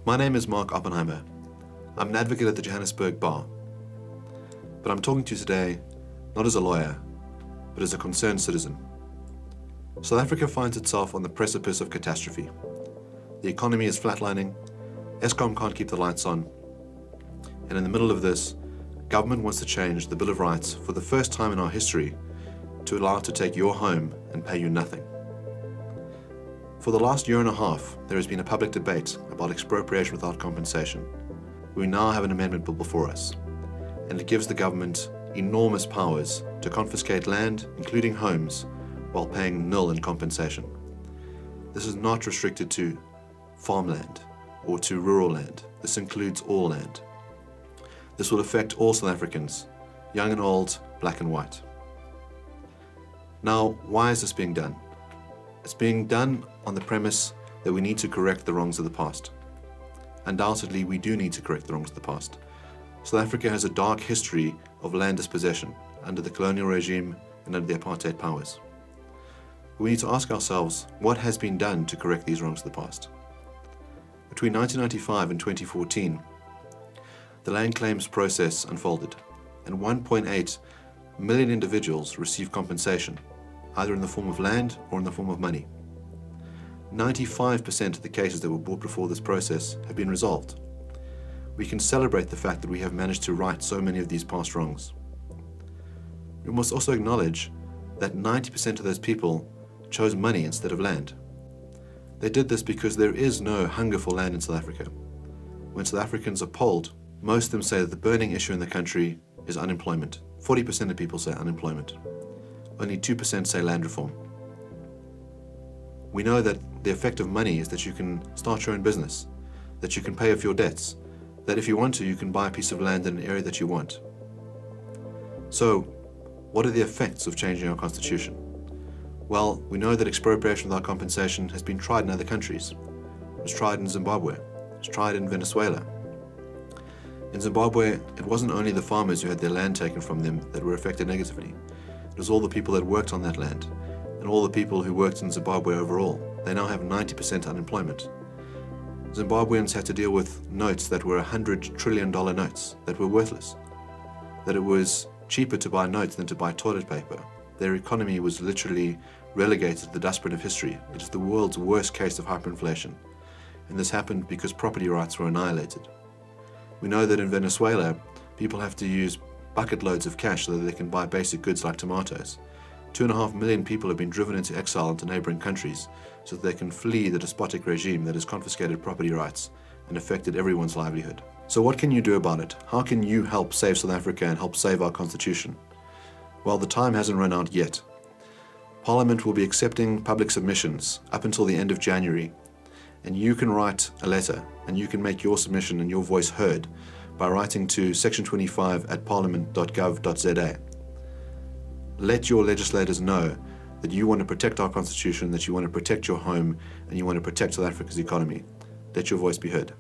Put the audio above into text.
My name is Mark Oppenheimer. I'm an advocate at the Johannesburg Bar. But I'm talking to you today not as a lawyer, but as a concerned citizen. South Africa finds itself on the precipice of catastrophe. The economy is flatlining, Eskom can't keep the lights on, and in the middle of this, government wants to change the Bill of Rights for the first time in our history to allow it to take your home and pay you nothing. For the last year and a half, there has been a public debate about expropriation without compensation. We now have an amendment bill before us, and it gives the government enormous powers to confiscate land, including homes, while paying nil in compensation. This is not restricted to farmland or to rural land. This includes all land. This will affect all South Africans, young and old, black and white. Now, why is this being done? It's being done on the premise that we need to correct the wrongs of the past. Undoubtedly, we do need to correct the wrongs of the past. South Africa has a dark history of land dispossession under the colonial regime and under the apartheid powers. We need to ask ourselves, what has been done to correct these wrongs of the past? Between 1995 and 2014, the land claims process unfolded, and 1.8 million individuals received compensation, either in the form of land or in the form of money. 95% of the cases that were brought before this process have been resolved. We can celebrate the fact that we have managed to right so many of these past wrongs. We must also acknowledge that 90% of those people chose money instead of land. They did this because there is no hunger for land in South Africa. When South Africans are polled, most of them say that the burning issue in the country is unemployment. 40% of people say unemployment. Only 2% say land reform. We know that the effect of money is that you can start your own business, that you can pay off your debts, that if you want to, you can buy a piece of land in an area that you want. So, what are the effects of changing our constitution? Well, we know that expropriation without compensation has been tried in other countries. It was tried in Zimbabwe. It was tried in Venezuela. In Zimbabwe, it wasn't only the farmers who had their land taken from them that were affected negatively. It was all the people that worked on that land, and all the people who worked in Zimbabwe overall. They now have 90% unemployment. Zimbabweans had to deal with notes that were $100 trillion notes that were worthless. That it was cheaper to buy notes than to buy toilet paper. Their economy was literally relegated to the dustbin of history. It is the world's worst case of hyperinflation. And this happened because property rights were annihilated. We know that in Venezuela, people have to use bucket loads of cash so that they can buy basic goods like tomatoes. 2.5 million people have been driven into exile into neighboring countries so that they can flee the despotic regime that has confiscated property rights and affected everyone's livelihood. So what can you do about it? How can you help save South Africa and help save our constitution? Well, the time hasn't run out yet. Parliament will be accepting public submissions up until the end of January, and you can write a letter and you can make your submission and your voice heard by writing to section25@parliament.gov.za. Let your legislators know that you want to protect our constitution, that you want to protect your home, and you want to protect South Africa's economy. Let your voice be heard.